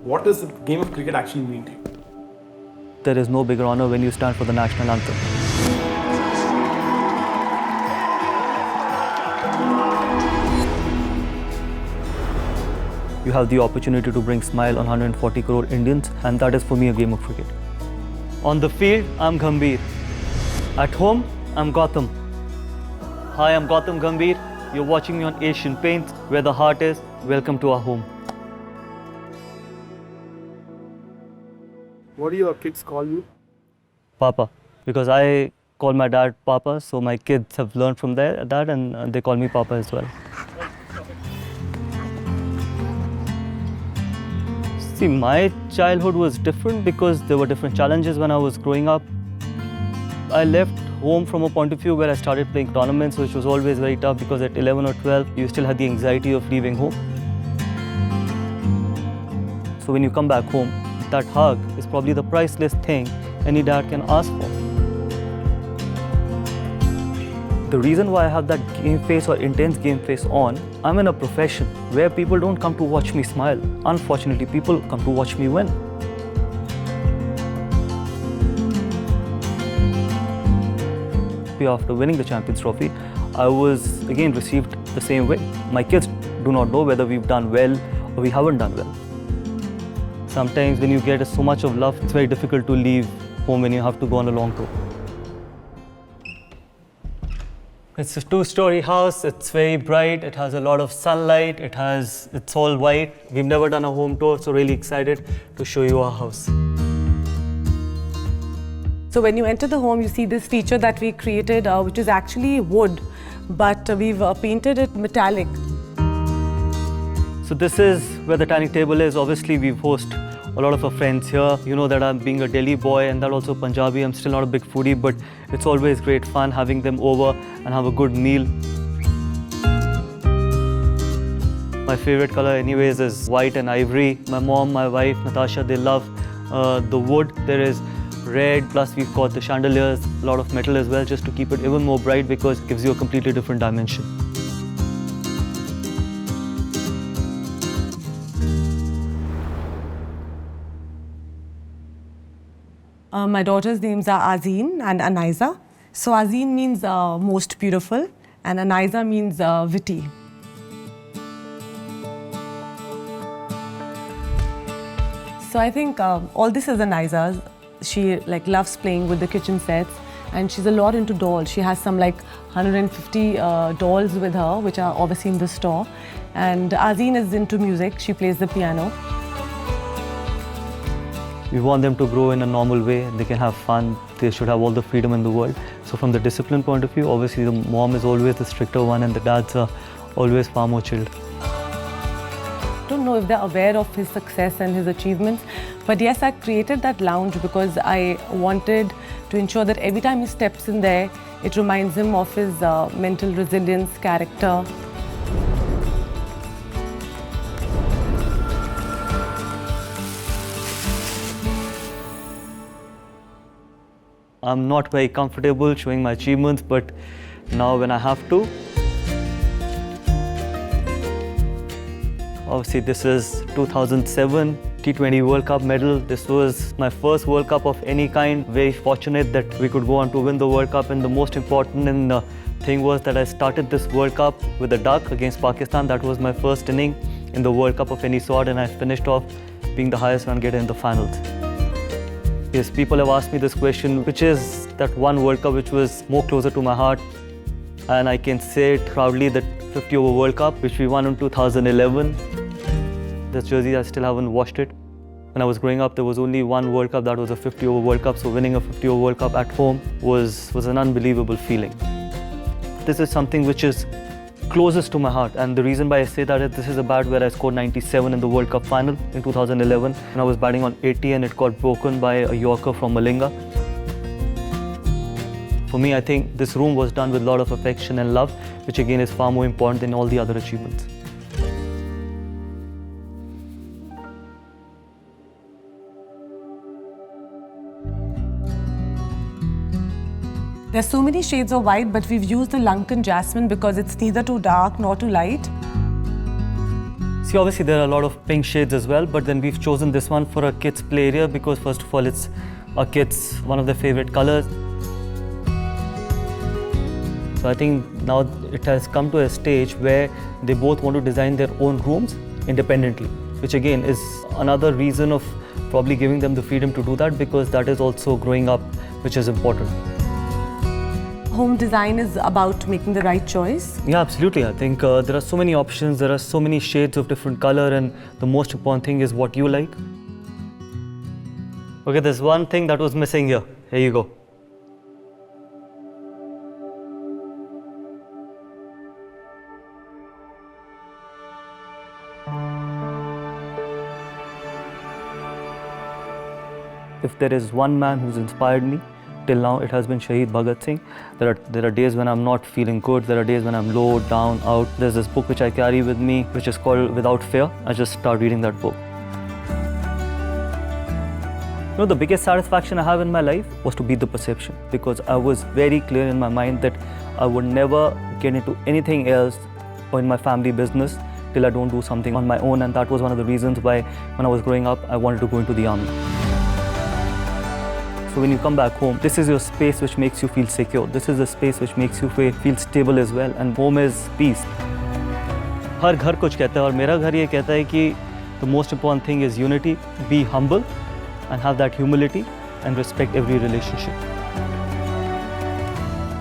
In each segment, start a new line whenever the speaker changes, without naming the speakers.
What does the game of cricket actually mean to you?
There is no bigger honor when you stand for the national anthem. You have the opportunity to bring smile on 140 crore Indians, and that is for me a game of cricket. On the field, I'm Gambhir. At home, I'm Gautam. Hi, I'm Gautam Gambhir. You're watching me on Asian Paints, where the heart is. Welcome to our home.
What do your kids call you?
Papa. Because I call my dad Papa, so my kids have learned from that and they call me Papa as well. See, my childhood was different because there were different challenges when I was growing up. I left home from a point of view where I started playing tournaments, which was always very tough because at 11 or 12, you still had the anxiety of leaving home. So when you come back home, that hug is probably the priceless thing any dad can ask for. The reason why I have that game face or intense game face on, I'm in a profession where people don't come to watch me smile. Unfortunately, people come to watch me win. After winning the Champions Trophy, I was again received the same way. My kids do not know whether we've done well or we haven't done well. Sometimes when you get so much of love, it's very difficult to leave home when you have to go on a long tour. It's a two-story house. It's very bright. It has a lot of sunlight. It's all white. We've never done a home tour, so really excited to show you our house.
So when you enter the home, you see this feature that we created, which is actually wood, but we've painted it metallic.
So this is where the dining table is. Obviously, we've hosted a lot of our friends here. You know that I'm being a Delhi boy and that also Punjabi. I'm still not a big foodie, but it's always great fun having them over and have a good meal. My favorite color anyways is white and ivory. My mom, my wife, Natasha, they love the wood. There is red, plus we've got the chandeliers, a lot of metal as well, just to keep it even more bright because it gives you a completely different dimension.
My daughters' names are Azeen and Anaiza. So Azeen means most beautiful and Anaiza means witty. So I think all this is Anaiza's. She loves playing with the kitchen sets and she's a lot into dolls. She has some 150 dolls with her, which are obviously in the store. And Azeen is into music. She plays the piano.
We want them to grow in a normal way. They can have fun. They should have all the freedom in the world. So from the discipline point of view, obviously the mom is always the stricter one and the dads are always far more chilled.
I don't know if they're aware of his success and his achievements, but yes, I created that lounge because I wanted to ensure that every time he steps in there, it reminds him of his mental resilience, character.
I'm not very comfortable showing my achievements, but now when I have to. Obviously, this is 2007 T20 World Cup medal. This was my first World Cup of any kind. Very fortunate that we could go on to win the World Cup. And the most important thing was that I started this World Cup with a duck against Pakistan. That was my first inning in the World Cup of any sort. And I finished off being the highest run getter in the finals. Yes, people have asked me this question, which is that one World Cup which was more closer to my heart. And I can say it proudly that 50 over World Cup, which we won in 2011. This jersey, I still haven't washed it. When I was growing up, there was only one World Cup, that was a 50 over World Cup. So winning a 50 over World Cup at home was an unbelievable feeling. This is something which is closest to my heart. And the reason why I say that is this is a bat where I scored 97 in the World Cup final in 2011. And I was batting on 80 and it got broken by a Yorker from Malinga. For me, I think this room was done with a lot of affection and love, which again is far more important than all the other achievements.
There's so many shades of white, but we've used the Lankan jasmine because it's neither too dark nor too light.
See, obviously there are a lot of pink shades as well, but then we've chosen this one for a kids' play area because first of all, it's our kids' one of their favorite colors. So I think now it has come to a stage where they both want to design their own rooms independently, which again is another reason of probably giving them the freedom to do that, because that is also growing up, which is important.
Home design is about making the right choice.
Yeah, absolutely. I think there are so many options, there are so many shades of different color, and the most important thing is what you like. Okay, there's one thing that was missing here. Here you go. If there is one man who's inspired me till now, it has been Shaheed Bhagat Singh. There are days when I'm not feeling good. There are days when I'm low, down, out. There's this book which I carry with me, which is called Without Fear. I just start reading that book. You know, the biggest satisfaction I have in my life was to beat the perception, because I was very clear in my mind that I would never get into anything else or in my family business till I don't do something on my own, and that was one of the reasons why when I was growing up, I wanted to go into the army. So when you come back home, this is your space which makes you feel secure. This is a space which makes you feel stable as well, and home is peace. हर घर कुछ कहता है और मेरा घर ये कहता है कि the most important thing is unity, be humble and have that humility and respect every relationship.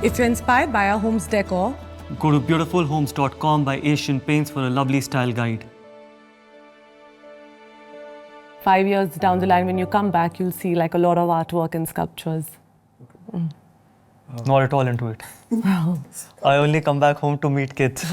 If you're inspired by our home's decor,
Go to beautifulhomes.com by Asian Paints for a lovely style guide.
5 years down the line, when you come back, you'll see like a lot of artwork and sculptures.
Not at all into it. I only come back home to meet kids.